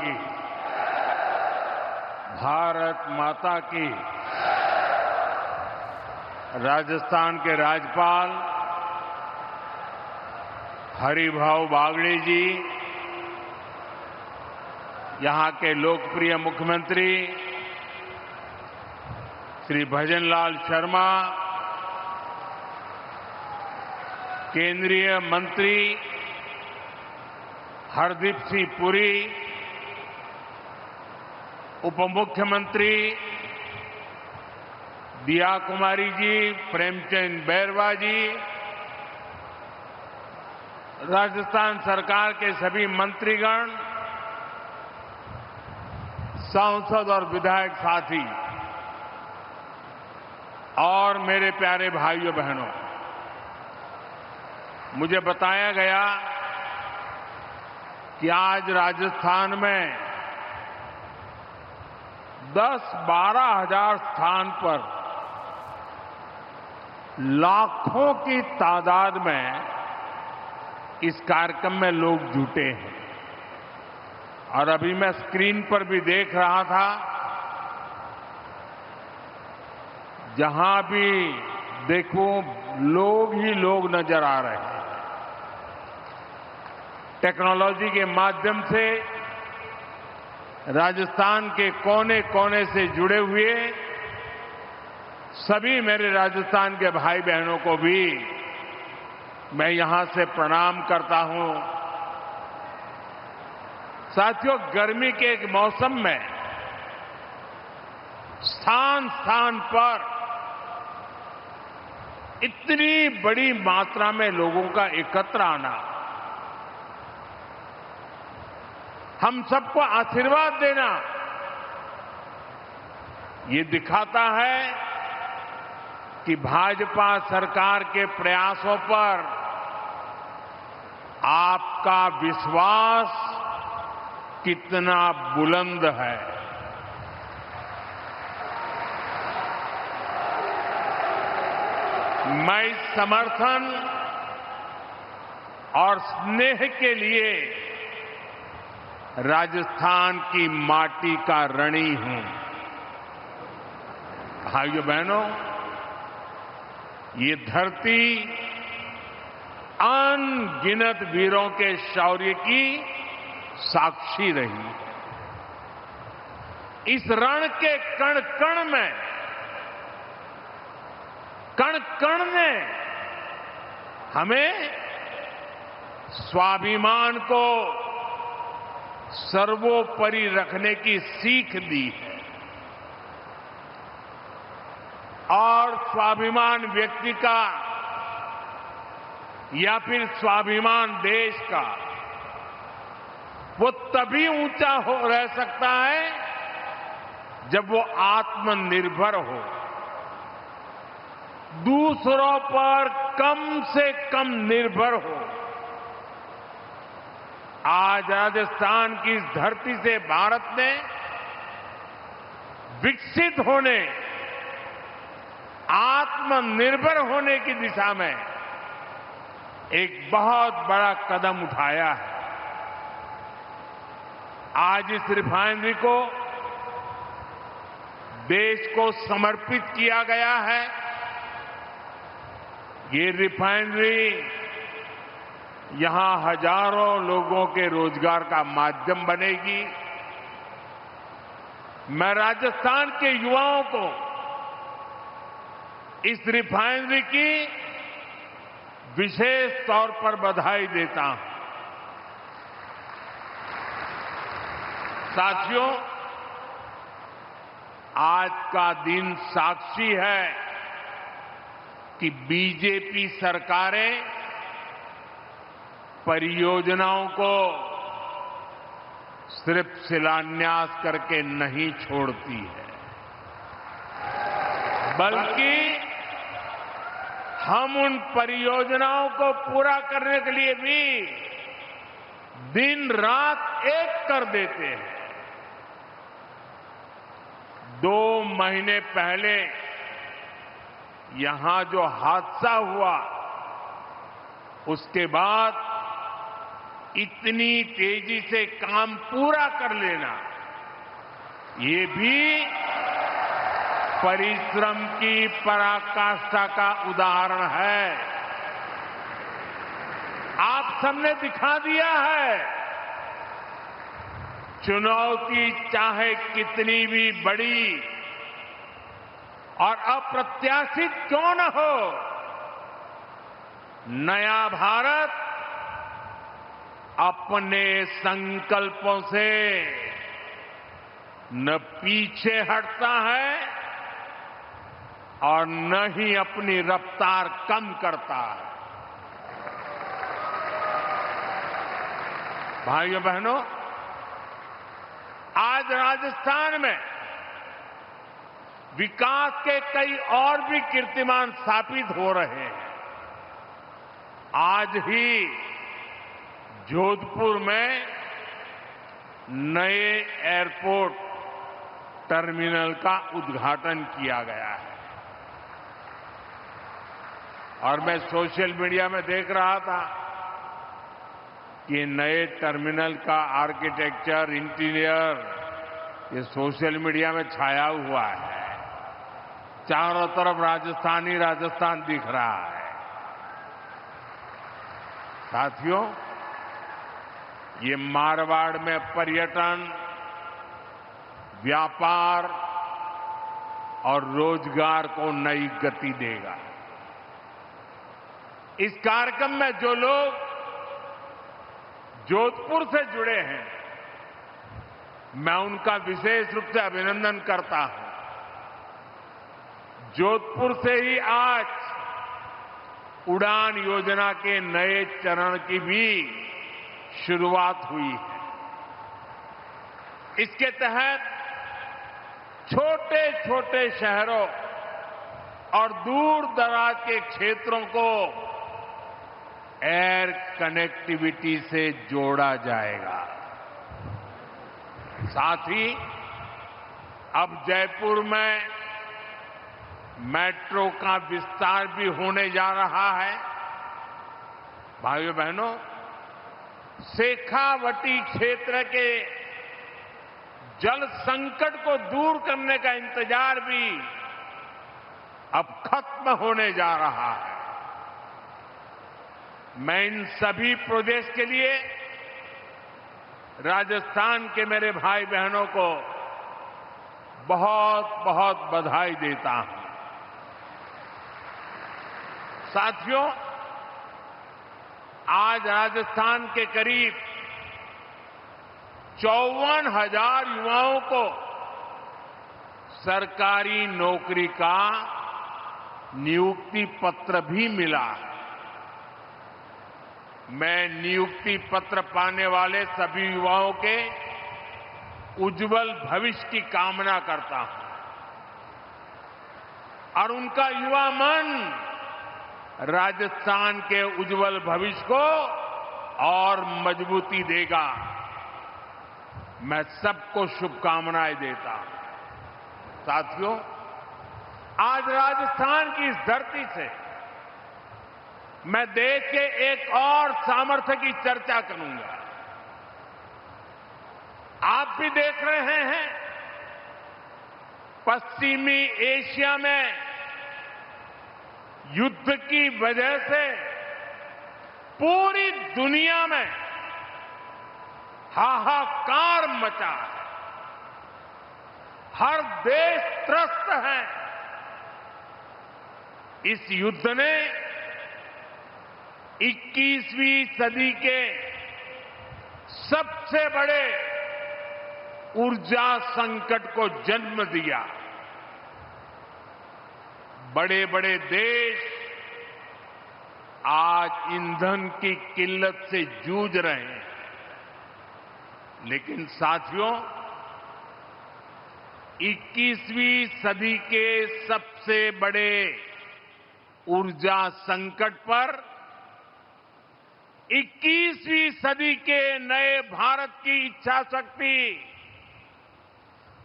की, भारत माता की। राजस्थान के राज्यपाल हरिभाऊ बागड़ी जी, यहां के लोकप्रिय मुख्यमंत्री श्री भजनलाल शर्मा, केंद्रीय मंत्री हरदीप सिंह पुरी, उप मुख्यमंत्री दिया कुमारी जी, प्रेमचंद बैरवा जी, राजस्थान सरकार के सभी मंत्रीगण, सांसद और विधायक साथी और मेरे प्यारे भाइयों बहनों, मुझे बताया गया कि आज राजस्थान में 10-12 हजार स्थान पर लाखों की तादाद में इस कार्यक्रम में लोग जुटे हैं। और अभी मैं स्क्रीन पर भी देख रहा था, जहां भी देखो लोग ही लोग नजर आ रहे हैं। टेक्नोलॉजी के माध्यम से राजस्थान के कोने कोने से जुड़े हुए सभी मेरे राजस्थान के भाई बहनों को भी मैं यहां से प्रणाम करता हूं। साथियों, गर्मी के एक मौसम में स्थान स्थान पर इतनी बड़ी मात्रा में लोगों का एकत्र आना, हम सबको आशीर्वाद देना, ये दिखाता है कि भाजपा सरकार के प्रयासों पर आपका विश्वास कितना बुलंद है। मैं इस समर्थन और स्नेह के लिए राजस्थान की माटी का ऋणी हूं। भाइयों बहनों, ये धरती अनगिनत वीरों के शौर्य की साक्षी रही। इस रण के कण कण में, कण कण ने हमें स्वाभिमान को सर्वोपरि रखने की सीख दी है। और स्वाभिमान व्यक्ति का या फिर स्वाभिमान देश का वो तभी ऊंचा रह सकता है जब वो आत्मनिर्भर हो, दूसरों पर कम से कम निर्भर हो। आज राजस्थान की इस धरती से भारत ने विकसित होने, आत्मनिर्भर होने की दिशा में एक बहुत बड़ा कदम उठाया है। आज इस रिफाइनरी को देश को समर्पित किया गया है। ये रिफाइनरी यहां हजारों लोगों के रोजगार का माध्यम बनेगी। मैं राजस्थान के युवाओं को इस रिफाइनरी की विशेष तौर पर बधाई देता हूं। साथियों, आज का दिन साक्षी है कि बीजेपी सरकारें परियोजनाओं को सिर्फ शिलान्यास करके नहीं छोड़ती है, बल्कि हम उन परियोजनाओं को पूरा करने के लिए भी दिन रात एक कर देते हैं। 2 महीने पहले यहां जो हादसा हुआ, उसके बाद इतनी तेजी से काम पूरा कर लेना, ये भी परिश्रम की पराकाष्ठा का उदाहरण है। आप सबने दिखा दिया है, चुनौती चाहे कितनी भी बड़ी और अप्रत्याशित क्यों न हो, नया भारत अपने संकल्पों से न पीछे हटता है और न ही अपनी रफ्तार कम करता है। भाइयों बहनों, आज राजस्थान में विकास के कई और भी कीर्तिमान स्थापित हो रहे हैं। आज ही जोधपुर में नए एयरपोर्ट टर्मिनल का उद्घाटन किया गया है और मैं सोशल मीडिया में देख रहा था कि नए टर्मिनल का आर्किटेक्चर, इंटीरियर, ये सोशल मीडिया में छाया हुआ है। चारों तरफ राजस्थान ही राजस्थान दिख रहा है। साथियों, ये मारवाड़ में पर्यटन, व्यापार और रोजगार को नई गति देगा। इस कार्यक्रम में जो लोग जोधपुर से जुड़े हैं, मैं उनका विशेष रूप से अभिनंदन करता हूं। जोधपुर से ही आज उड़ान योजना के नए चरण की भी शुरुआत हुई है। इसके तहत छोटे छोटे शहरों और दूर दराज के क्षेत्रों को एयर कनेक्टिविटी से जोड़ा जाएगा। साथ ही अब जयपुर में मेट्रो का विस्तार भी होने जा रहा है। भाइयों बहनों, शेखावटी क्षेत्र के जल संकट को दूर करने का इंतजार भी अब खत्म होने जा रहा है। मैं इन सभी प्रोजेक्ट्स के लिए राजस्थान के मेरे भाई बहनों को बहुत बहुत बधाई देता हूं। साथियों, आज राजस्थान के करीब 54,000 युवाओं को सरकारी नौकरी का नियुक्ति पत्र भी मिला है। मैं नियुक्ति पत्र पाने वाले सभी युवाओं के उज्जवल भविष्य की कामना करता हूं और उनका युवा मन राजस्थान के उज्जवल भविष्य को और मजबूती देगा। मैं सबको शुभकामनाएं देता हूं। साथियों, आज राजस्थान की इस धरती से मैं देश के एक और सामर्थ्य की चर्चा करूंगा। आप भी देख रहे हैं, पश्चिमी एशिया में युद्ध की वजह से पूरी दुनिया में हाहाकार मचा है। हर देश त्रस्त है। इस युद्ध ने 21वीं सदी के सबसे बड़े ऊर्जा संकट को जन्म दिया। बड़े बड़े देश आज ईंधन की किल्लत से जूझ रहे हैं। लेकिन साथियों, 21वीं सदी के सबसे बड़े ऊर्जा संकट पर 21वीं सदी के नए भारत की इच्छा शक्ति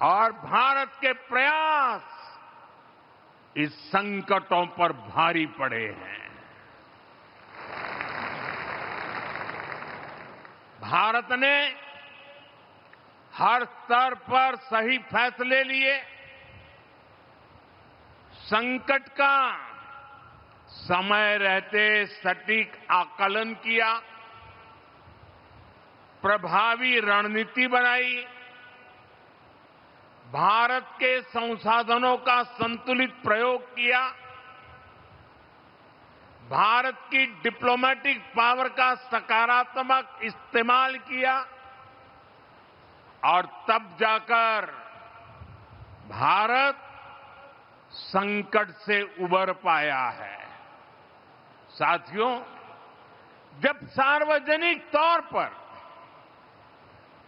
और भारत के प्रयास इस संकटों पर भारी पड़े हैं। भारत ने हर स्तर पर सही फैसले लिए, संकट का समय रहते सटीक आकलन किया, प्रभावी रणनीति बनाई, भारत के संसाधनों का संतुलित प्रयोग किया, भारत की डिप्लोमेटिक पावर का सकारात्मक इस्तेमाल किया और तब जाकर भारत संकट से उबर पाया है। साथियों, जब सार्वजनिक तौर पर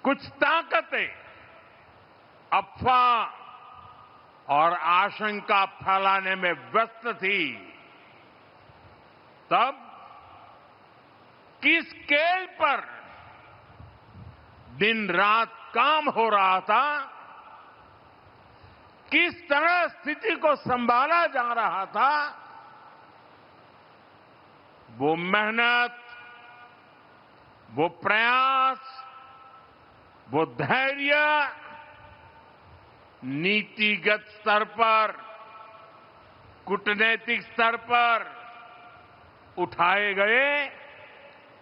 कुछ ताकतें अफवाह और आशंका फैलाने में व्यस्त थी, तब किस स्केल पर दिन रात काम हो रहा था, किस तरह स्थिति को संभाला जा रहा था, वो मेहनत, वो प्रयास, वो धैर्य नीतिगत स्तर पर, कूटनैतिक स्तर पर उठाए गए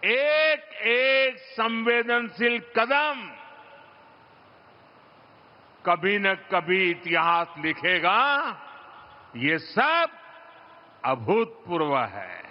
एक एक संवेदनशील कदम कभी न कभी इतिहास लिखेगा। ये सब अभूतपूर्व है।